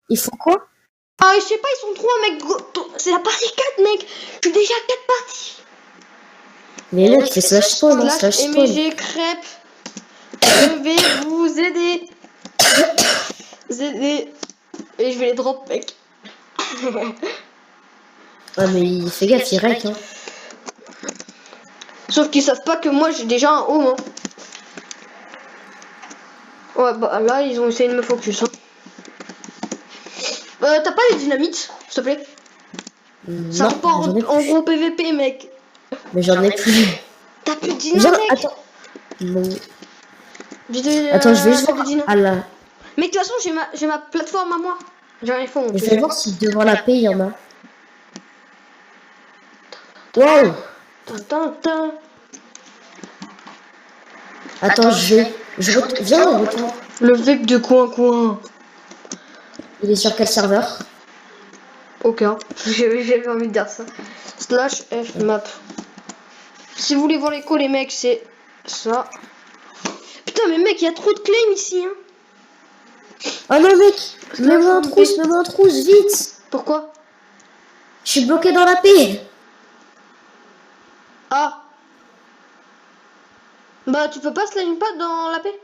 Il faut quoi? Ah, je sais pas, ils sont 3, mec. C'est la partie 4, mec. Je suis déjà à 4 parties. Mais mec, c'est slash spawn, hein, slash Slash spawn. MG crêpe. Je vais vous aider. Et je vais les drop, mec. Ah, mais fais gaffe, il rec, hein. Sauf qu'ils savent pas que moi j'ai déjà un home. Hein. Ouais, bah là, ils ont essayé de me focus. Hein. T'as pas les dynamites, s'il te plaît? Ça Non, repart en gros PVP, mec. Mais j'en ai plus. T'as plus de dynamite, mec? Attends. Non. Attends, je vais juste voir. Ah là. Mais de toute façon, j'ai ma plateforme à moi. J'ai un iPhone. Je vais voir si devant la paix, il y en a. Wow. Attends, viens, on retourne. Le VEC de coin. Il est sur quel serveur? Aucun. J'avais envie de dire ça. Slash F map. Si vous voulez voir l'écho, les mecs, c'est ça. Putain, mais mec, il y a trop de claims ici. Hein. Oh non, mec, mets-moi en trousse, vite. Pourquoi? Je suis bloqué dans la paix. Ah. Bah, tu peux pas slime pad dans la paix?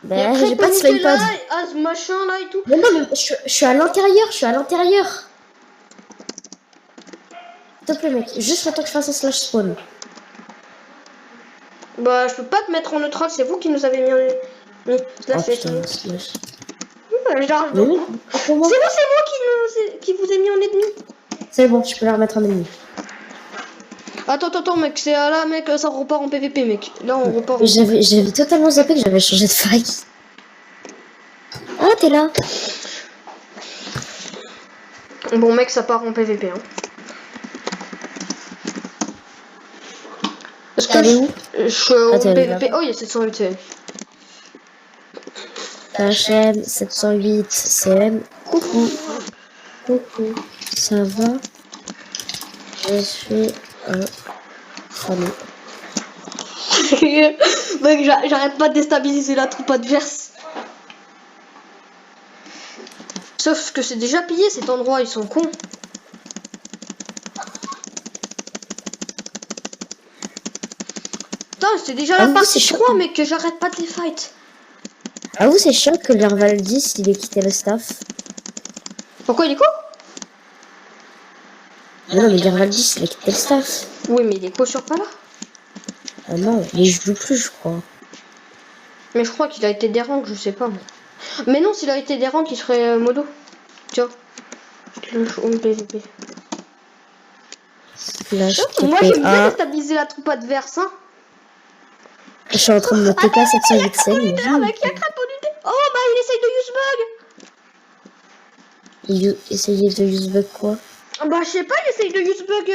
Bah, j'ai pas de slime pad. Ah, ce machin là et tout. Mais non, mais je suis à l'intérieur, S'il te plaît, mec, juste le temps que je fasse un slash spawn. Bah, je peux pas te mettre en neutral, c'est vous qui nous avez mis en... Slash putain, slash. C'est moi qui vous ai mis en ennemi. C'est bon, tu peux la remettre en ennemi. Attends, mec, c'est là, mec, ça repart en PVP, mec. Là, on repart en... J'avais totalement zappé que j'avais changé de fight. Ah, t'es là. Bon, mec, ça part en PVP, hein. Est-ce que je suis en PVP? Oh, il y a 708 CM. HM 708 CM. Coucou, ça va? Je suis un famille. Mec, j'arrête pas de déstabiliser la troupe adverse. Sauf que c'est déjà pillé cet endroit, ils sont cons. Putain, c'est déjà la partie 3, mec, que j'arrête pas de les fight. Ah vous, c'est chiant que l'Herval 10, il ait quitté le staff. Pourquoi il est quoi? Non, mais l'Herval 10, il a quitté le staff. Oui, mais il est quoi sur pas là? Ah non, il joue plus, je crois. Mais je crois qu'il a été des rangs, je sais pas. Mais non, s'il a été des rangs, il serait modo. Tiens. Le home PVP. Moi, j'aime bien déstabiliser la troupe adverse, hein. Je suis en train de me TK 708 CM. Mec, il y a craponité. Oh, bah, il essaye de use bug. Il essayait de use bug quoi? Bah, je sais pas, il essaye de use bug.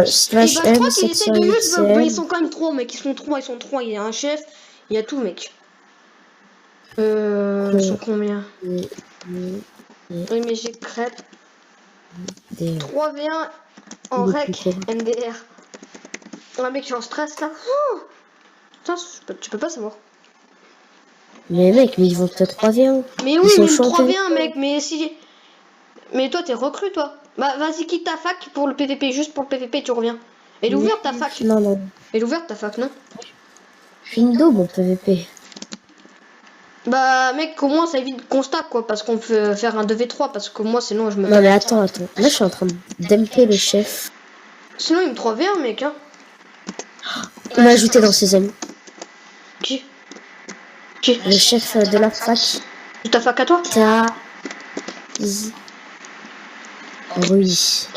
Slash M 708 CM. Mais ils sont quand même 3, mec. Ils sont 3. Il y a un chef, il y a tout, mec. Ils sont combien? Oui, mais j'ai crêpe. 3v1 en rec MDR. Ouais, mec, je suis en stress là. Oh putain, tu peux pas savoir. Mais mec, mais ils vont peut-être 3v1. Mais oui, mais 3v1, mec. Mais si. Mais toi, t'es recrue, toi. Bah, vas-y, quitte ta fac pour le PVP. Juste pour le PVP, tu reviens. Elle est ouverte ta fac? Non. Elle est ouverte ta fac, non? Je suis une daube en PVP. Bah, mec, au moins ça évite qu'on se tape, quoi. Parce qu'on peut faire un 2v3. Parce que moi, sinon, je me. Non, mais attends. Là, je suis en train d'MP le chef. Sinon, il me 3v1, mec, hein. Il m'a ajouté dans ses amis. Qui? Le chef de la fac. De ta fac à toi? Oui.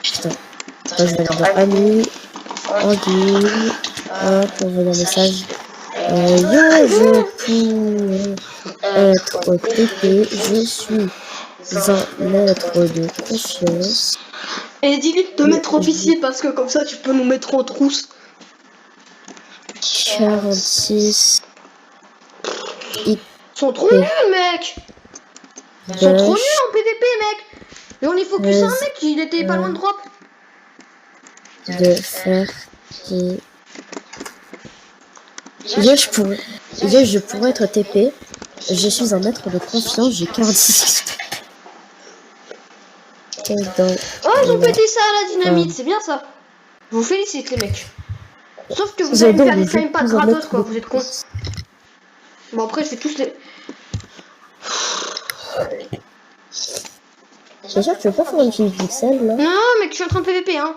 Putain. Attends, je vais regarder ami. En ligne. Hop, on va dans le message. Je peux être TP. Je suis un être de confiance. Et dis-lui de te mettre officier parce que comme ça tu peux nous mettre en trousse. 46. Ils sont trop nuls, mec. Ils sont trop nuls en PVP, mec. Et on est focus un mec, il était pas loin de drop. De faire qui... Je pourrais. Je pourrais être TP. Je suis un être de confiance, j'ai 46 dans Oh, ils ont la... pété ça à la dynamite, c'est bien ça. Je vous félicite les mecs. Sauf que vous Ils allez me ont faire des donc slime pas plus en gratos être quoi, de vous êtes cons. confiance. Bon après je vais tous les... Déjà, tu veux pas faire une fille pixel là? Non mec, je suis en train de PVP hein.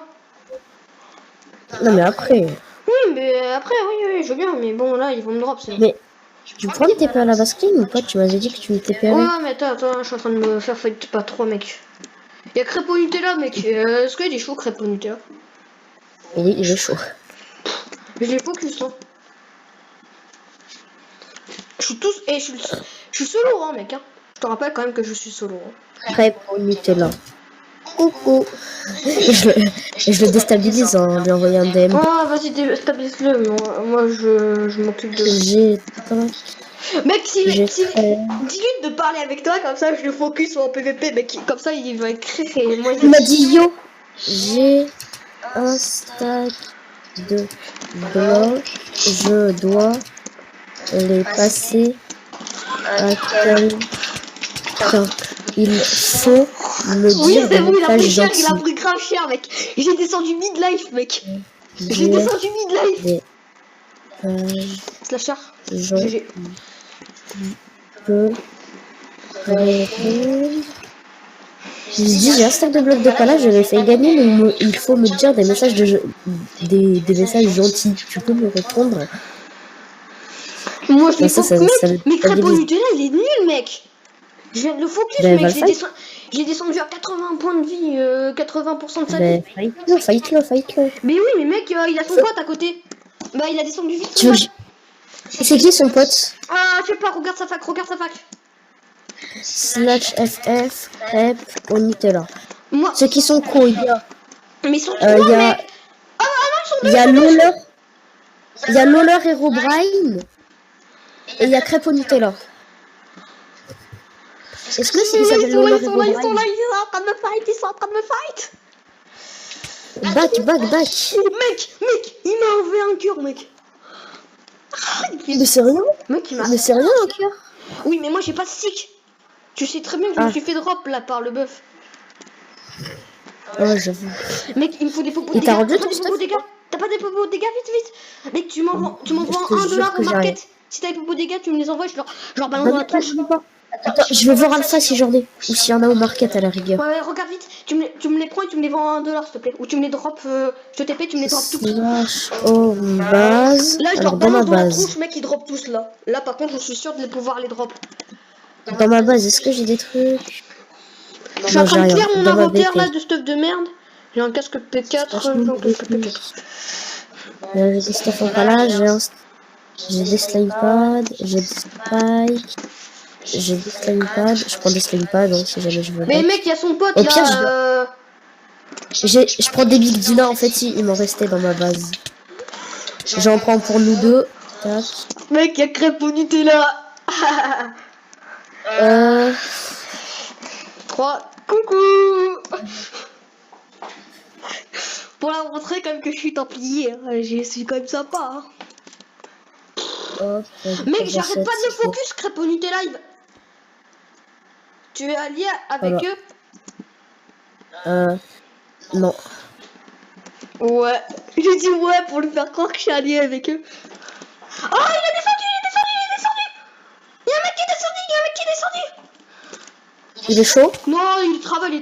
Non, mais après. Oui mais après oui je veux bien, mais bon là ils vont me drop c'est bon. Mais tu prends le TP à la basketing ou pas? Tu m'avais dit que tu me TPrais. Ouais mais attends, je suis en train de me faire fight pas trop mec. Y'a crêpe au Nutella mec, est-ce qu'il y a des chauds crêpes au Nutella? Oui, il est chaud. Je les focus hein. Je suis tous... Et je suis solo hein mec hein. Je te rappelle quand même que je suis solo hein. Crêpe au Nutella. Coucou. Je le déstabilise en lui envoyant un DM. Oh vas-y stabilise-le, moi je m'occupe de... J'ai... Mec J'ai très... dis-lui de parler avec toi comme ça je le focus en PVP mec, comme ça il va écrire et moi Il m'a dit yo. J'ai un stack de blocs. Je dois les passer à quelqu'un. Il faut me Oui dire c'est des bon, il a pris messages cher, il a gentils. pris grave cher mec. J'ai descendu mid-life mec. J'ai Dire descendu mid-life. des Slasher. gens GG. peut répondre. Je dis j'ai un stack de blocs de pala, je l'ai fait gagner, mais il faut me dire des messages des messages gentils. Tu peux me répondre? Moi je l'ai Ça focus ça mec, mais crêpe au Nutella il est nul mec. Je viens de le focus Ben, mec, va le fight. je l'ai descendu à 80 points de vie, 80% de sa vie. Ben, fight-le. Mais oui mais mec il a son pote à côté. Bah il a descendu vite Tu son veux... pote. C'est qui son pote? Ah je sais pas, regarde sa fac. Slash FF, crêpe au Nutella. Moi, Ceux qui sont co, il y a... mais ils sont Il trois y a... mec. Ah non ils sont deux. Il y a Lola. Il y a Lola Herobrine. Et il y a crêpe au Nutella. Est-ce que il s'appelle Lola Herobrine? Ils sont en train de me fight. Back. Oh, mec, il m'a enlevé un cœur, mec. Mais c'est rien. Mec, il m'a... Mais c'est rien, un cœur. Oui, mais moi, j'ai pas de stick. Tu sais très bien que je me suis fait drop, là, par le bœuf. Ouais, j'avoue. Mec, il me faut des popos de Et dégâts. t'as rendu T'as ton des popos stuff? de dégâts? T'as pas des popos de dégâts? Vite. Mec, tu m'envoies Je te $1 jure au que j'ai rien. market. Si t'as des popos de dégâts, tu me les envoies, je leur balance dans la tronche. Attends, je vais voir Alpha si j'en ai. Ou s'il y en a au market à la rigueur. Ouais, regarde vite. Tu me les prends et tu me les vends à $1, s'il te plaît. Ou tu me les drop, je te TP, tu me les drop tous. Slash au base. Là, je leur Alors, dans ma balance dans la base. tronche, mec, ils drop tous, là. Là, par contre, je suis sûr de les pouvoir les drop. Dans ma base, est-ce que j'ai des trucs? Je suis en train de j'ai clear rien. mon Dans ma inventaire BP. là de stuff de merde. J'ai un casque P4, j'ai un casque P4. J'ai des stuff en pala, j'ai des slime pads, j'ai des spikes, j'ai des slime pads. Je prends des slime pads donc si jamais je veux. Mais mec, il y a son pote Au pire, là. je prends des Big Dina en fait, si il m'en restait dans ma base. J'en prends pour nous deux. Tac. Mec, il y a crêpe au Nutella. 3. Coucou. Pour la montrer quand même que je suis templier, hein. Je suis quand même sympa. Hein. Hop, Mec, j'arrête pas de le focus, crêpe au Nutella. Tu es allié avec eux? Non. Ouais. J'ai dit ouais pour lui faire croire que je suis allié avec eux. Oh, il est descendu. Il y a un mec qui est descendu. Il est chaud? Non, il travel.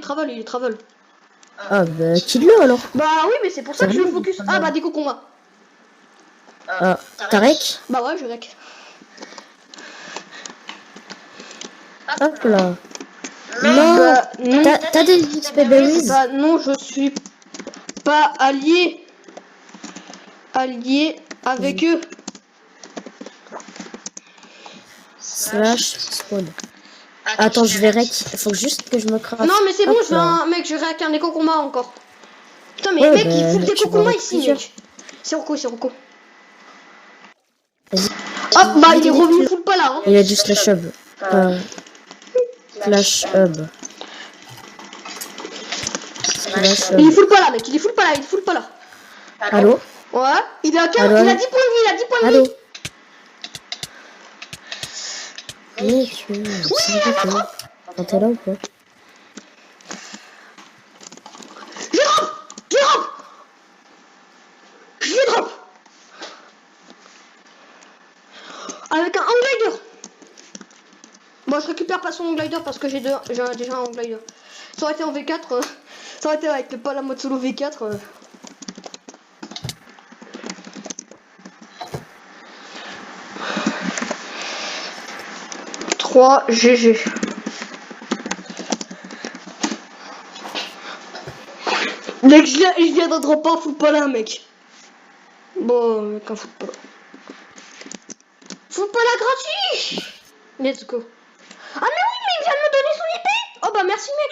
Ah bah kill-le alors. Bah oui, mais c'est pour ça que je le focus. Ah bah des cocombats. Ah, Tarek? Bah ouais, je rec. Hop là. Non, Bah, non. t'as des XP berries? Bah non, je suis pas allié avec eux. Slash spawn. Attends, je vais rec. Faut juste que je me craft. Non, mais c'est bon, Hop je vais là. mec, je rec un des cocombats encore. Putain, mais Ouais, mec, il faut que des tu vas cocombats rec ici, plusieurs. mec. C'est Rocco. Vas-y. Hop, bah il est revenu full pas là. Hein. Il a du slash hub. Slash hub. Slash Il est hub. full pas là, mec, il est full pas là. Allô? Ouais, il a 15, Allô, il a allô 10 points de vie, Allô? Mec, c'est arrêté. T'es là ou pas? Je drop. Je drop. Je drop. Avec un glider. Bon, je récupère pas son glider parce que j'ai déjà un glider. Ça aurait été en V4. Ça aurait été avec pas la mode solo V4. 3 GG. Mec, je viens d'un drop un football là, mec. Bon, mec, un football. Football là gratuit. Let's go. Ah mais oui, mais il vient de me donner son IP. Oh bah merci, mec.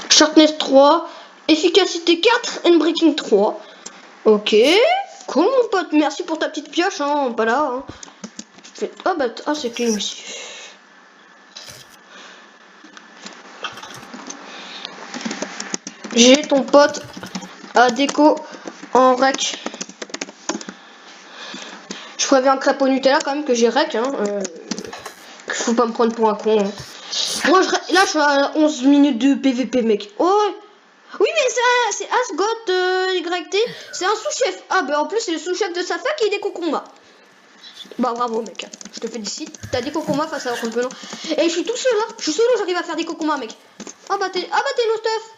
Sharpness 3, efficacité 4, handbraking 3. Ok, cool mon pote, merci pour ta petite pioche, hein, pas là. Hein. Oh bah, c'est clean ici. J'ai ton pote à déco en rec. Je préviens crêpe au Nutella quand même que j'ai rec, hein. Faut pas me prendre pour un con. Hein. Moi, là, je suis à 11 minutes de PVP, mec. Oh, oui, mais c'est Asgot YT. C'est un sous-chef. Ah, bah en plus, c'est le sous-chef de sa fac et il est Kokoma. Bah, bravo, mec. Je te félicite. T'as des Kokoma face à un revenant. Et je suis tout seul, hein. Je suis solo, j'arrive à faire des Kokoma, mec. Ah, bah, t'es no stuff.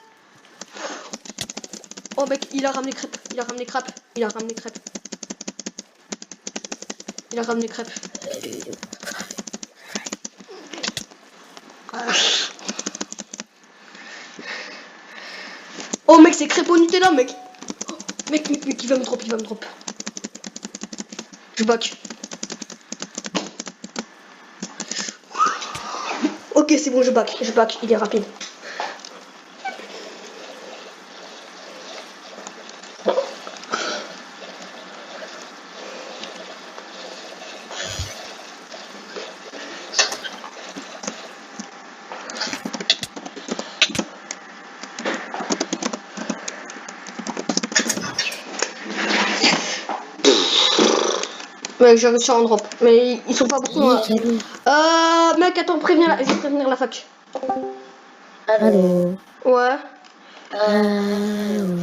Oh, mec, il a ramené crêpes. Il a ramené crêpes. Il a ramené crêpes. Il a ramené crêpes. Oh mec, c'est crêpe au Nutella, mec. Oh, mec, il va me drop, il va me drop. Je back. Ok, c'est bon, je back, il est rapide. Mec, j'ai réussi à en drop. Mais ils sont pas beaucoup dans la... mec, attends, je vais prévenir la fac. Allô. Ouais.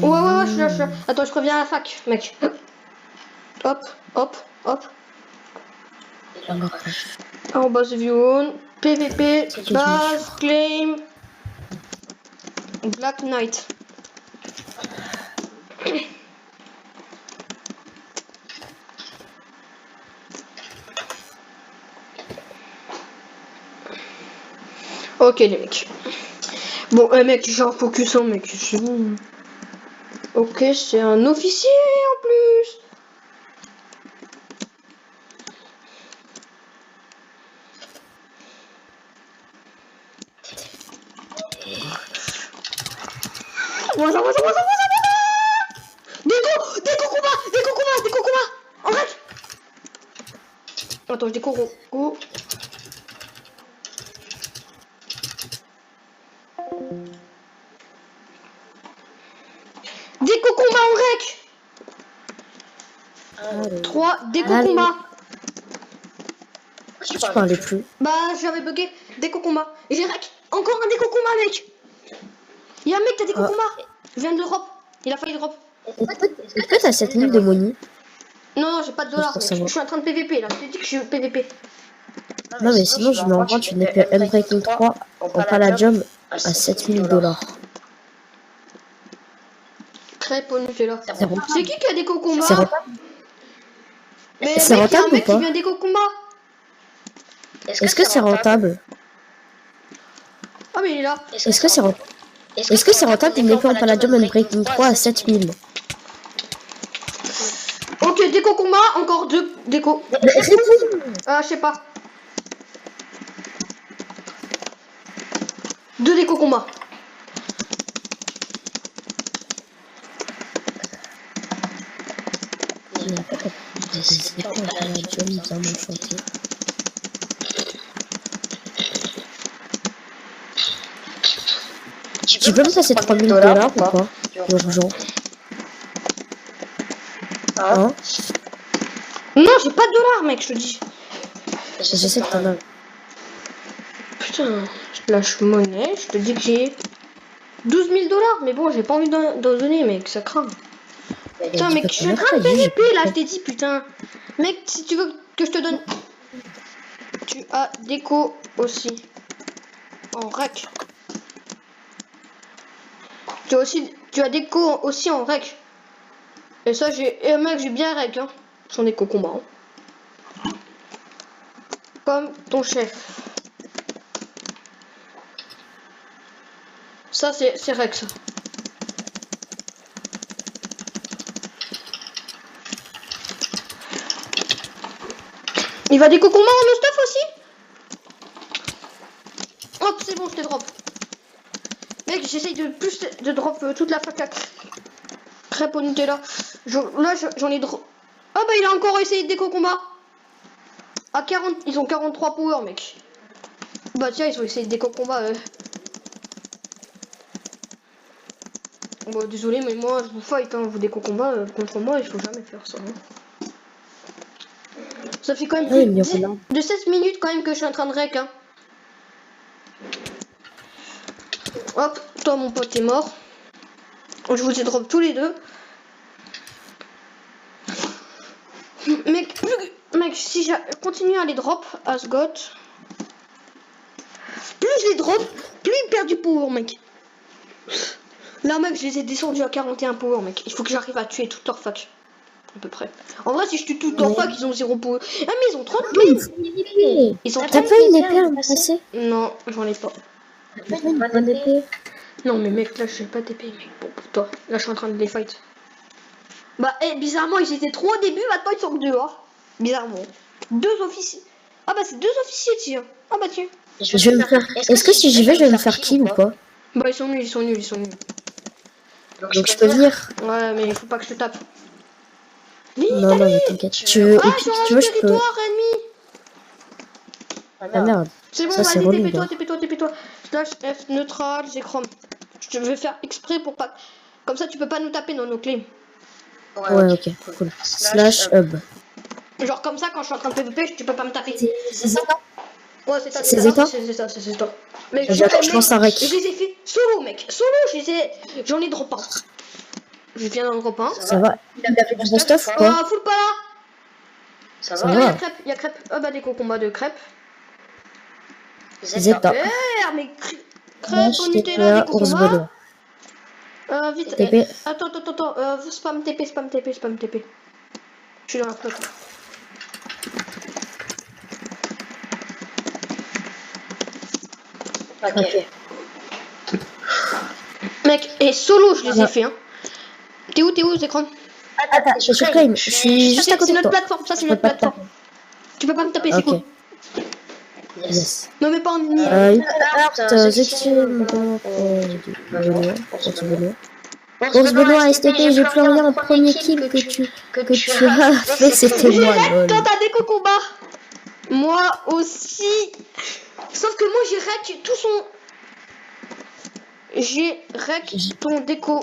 Ouais, je suis là. Attends, je préviens la fac, mec. Hop. En base view, PVP, base, claim, Black Knight. Ok les mecs. Bon mec, j'ai un focus hein mec, c'est bon. Ok, c'est un officier en plus. Voilà. Des cocombats. En règle. Attends, je découvre. Go. Des cocombats en rec. 3 déco combat. Je parlais plus. Bah j'avais bugué. Déco combat. Et j'ai rec. Encore un déco combat mec. Y'a un mec qui a déco combat. Il vient de l'Europe. Il a failli drop. Est-ce que t'as 7000 de money? Non, j'ai pas de dollars. Je suis en train de PVP là. Je t'ai dit que je suis PVP. Non mais sinon je mets en vente une épée Unbreaking 3 en Palladium à 7000 $. Crêpe au Nutella. C'est qui a des cocombats? C'est rentable. Mais c'est mec, rentable y a un mec ou pas? qui vient des cocombats. Est-ce que c'est rentable? Ah mais il est là. Est-ce que c'est rentable? Est-ce que c'est rentable d'une épée en Palladium Unbreaking 3 à 7000? Ok, déco combat, encore 2 déco. Je sais pas. 2 déco combat. Il n'y a pas des épées en Palladium bien enchantées. Tu peux me passer 3000 $ ou pas? Urgent. Hein? Non, j'ai pas de dollars, mec, je te dis. Je sais que t'en as. Putain, je lâche monnaie, je te dis que j'ai 12 000 $, mais bon, j'ai pas envie d'en donner, mec, ça craint. Putain, mec, je suis en train de PVP là, je t'ai dit, putain. Mec, si tu veux que je te donne. Tu as déco aussi. En rec. Tu as déco aussi en rec. Et ça, mec, j'ai bien rec, hein. Son déco combat. Hein. Comme ton chef. Ça, c'est rec, ça. Il va déco combat en stuff aussi. Hop, c'est bon, je te drop. Mec, j'essaye de plus de drop toute la fac. Crêpe au Nutella. Là, j'en ai drop. Ah bah, il a encore essayé de déco combat. À 40, ils ont 43 power, mec. Bah tiens, ils ont essayé de déco combat. Bon, désolé, mais moi, je vous fight, hein. Vous déco combat contre moi, il faut jamais faire ça. Hein. Ça fait quand même plus de 16 minutes quand même que je suis en train de rec, hein. Hop, toi, mon pote est mort. Je vous ai drop tous les deux. Mec, si je continue à les drop, Asgot, plus je les drop, plus ils perdent du power, mec. Là, mec, je les ai descendus à 41 power, mec. Il faut que j'arrive à tuer toute leur fac. À peu près. En vrai, si je tue toute leur fac, ils ont 0 power. Ah, mais ils ont 30 clés. Ils ont 30. T'as pas une épée à me passer? Non, j'en ai pas. T'as pas une bonne épée? Non, mais mec, là, j'ai pas d'épée, mec. Bon, pour toi. Là, je suis en train de les fight. Bah, bizarrement, ils étaient 3 au début, maintenant ils sont que 2, hein. Bizarrement. 2 officiers. Ah bah, c'est 2 officiers, tiens. Ah bah, tiens. Je vais me faire. Est-ce que si j'y vais, je vais me faire kill ou pas? Bah, ils sont nuls, ils sont nuls, ils sont nuls. Donc je peux venir? Ouais, mais il faut pas que je te tape. Non, mais t'inquiète. Tu veux, Ah, si tu veux, je peux. territoire ennemi. Ah merde. C'est bon, Ça, c'est vas-y, relou, TP-toi. Slash F neutral, j'ai chrome. Je vais faire exprès pour pas. Comme ça, tu peux pas nous taper dans nos clés. Ouais, ok, cool. Slash hub. Genre comme ça, quand je suis en train de PVP, tu peux pas me taper. C'est ça? Ouais, c'est ça. C'est Zeta? C'est ça. Mais je lance un rec. je les ai fait solo, mec. Solo, j'en ai drop 1. Je viens d'en drop 1. Ça va? Il a fait du bon stuff ou quoi? Ah, full pas là. Ça Ah, va? y a crêpe. Ah bah, déco combat de crêpe. Zeta. Mais crêpe au Nutella, déco combat. Vite. TP. Attends. Spam TP. Je suis dans la flotte. Ok. Mec, et solo, je les ai fait, hein. T'es où, Zekron? Attends, je suis sur Claim. Je suis juste à côté de toi. Ça, c'est notre plateforme. Tu peux pas me taper, c'est cool. Yes. Non, mais pas en ennemi. Bourse Benoît, STP, j'ai plus rien. Le premier kill que tu as fait, c'était moi, lol. Toi, t'as déco combat. Moi aussi. Sauf que moi, j'ai rec tout son. J'ai rec ton déco.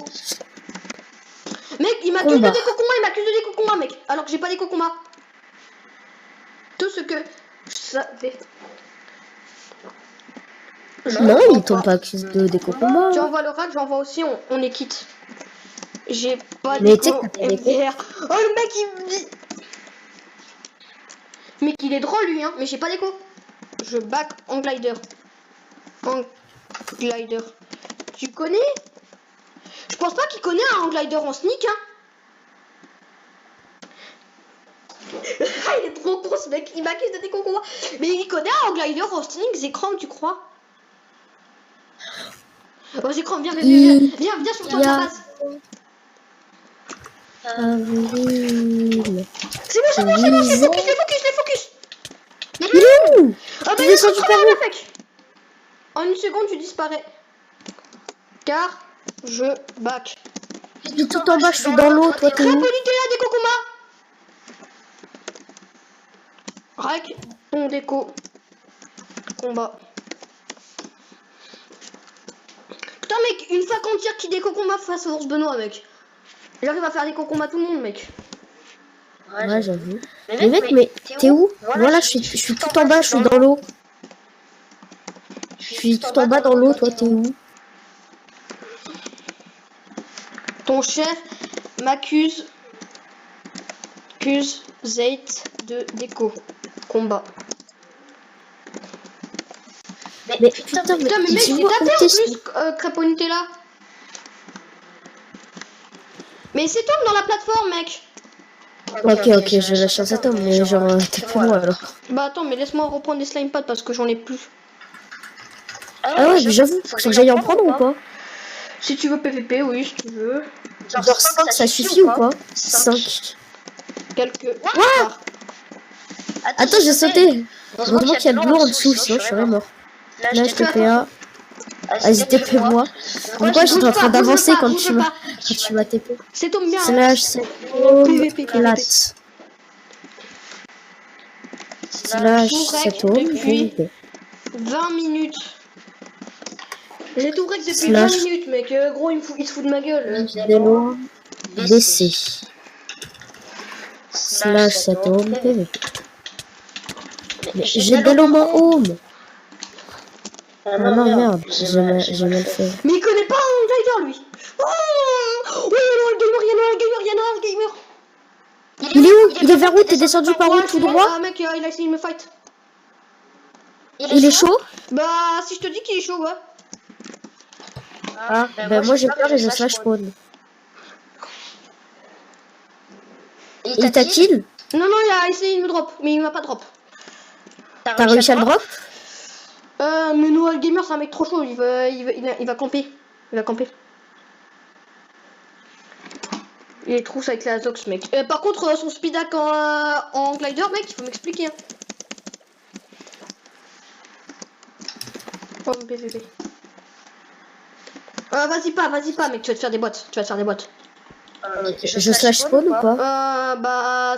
Mec, il m'accuse de déco combat, mec. Alors que j'ai pas déco combat. Tout ce que je savais. Non, ils t'ont pas accusé de déco combat. Tu envoies le rack, j'envoie aussi, on est quitte. J'ai pas mais déco MDR. Oh, le mec, il me dit. Mec, il est drôle, lui, hein. Mais j'ai pas déco. Je back en glider. Tu connais? Je pense pas qu'il connaît un glider en sneak, hein. Ah, il est trop con, ce mec. Il m'accuse de déco combat. Mais il connaît un glider en sneak, Zekrom, tu crois? Oh, Zekrom, viens sur toi de la base. Avril. C'est bon, je les focus. Il est où? Ah bah, il descend super haut, mec. En une seconde, tu disparais. Car je back. Je suis tout en bas, je suis dans l'eau, toi t'es où? Nutella, déco combat. Rack, ton déco combat. Putain, mec, une fois qu'on tire qui des concombats face au ours Benoît, mec. J'arrive à faire des concombats à tout le monde, mec. Ouais, j'avoue. Mais mec, mais t'es où? Voilà, je suis tout en bas, je suis dans l'eau. Je suis tout en bas dans l'eau, toi, t'es où? Ton chef m'accuse Zait de déco. Combat. Mais putain, mais Putain, mais mec, j'ai dis-moi où tapé en t'es. plus, Crêpeau Nutella. Mais c'est Tom dans la plateforme, mec. Ok, je lâche un cet homme, mais genre, t'es pour moi alors. Bah attends, mais laisse-moi reprendre des slime pads parce que j'en ai plus. Ah ouais, mais j'avoue, faut que j'aille en prendre ou pas? Si tu veux PVP, oui, si tu veux. Genre 5, ça suffit ou pas? 5. Quelques. What? Attends, j'ai sauté. Heureusement qu'il y a de l'eau en dessous, sinon je serais mort. Là, je TPA. Vas-y, TP-moi. Pourquoi j'étais en train d'avancer quand tu m'as TP? C'est Tom bien. Slash, c'est PVP. plate. Slash, c'est depuis 20 minutes. J'ai tout rec depuis Slash. 20 minutes, mec. Gros, il se fout de ma gueule. Delo, DC. Slash, c'est home, PV. Mais j'ai Delo ma home. Ah non, merde, j'ai mal fait. Mais il connaît pas un glider, lui. Oh, il y a un gamer. Il est où? Il est vers où? T'es descendu par où? Tout droit? Ah, mec, il a essayé de me fight. Il est chaud? Bah, si je te dis qu'il est chaud, ouais. Ah, ben moi j'ai peur et je slash spawn. Il t'a kill? Non, il a essayé de me drop, mais il m'a pas drop. T'as réussi à le drop? Mais Noël Gamer, c'est un mec trop chaud, il va camper. Il va camper. Il est trop avec la Zox, mec. Par contre, son speed hack en glider, mec, il faut m'expliquer. Hein. Oh, PVP. Vas-y pas, mec, tu vas te faire des boîtes. Je slash spawn ou pas? Bah...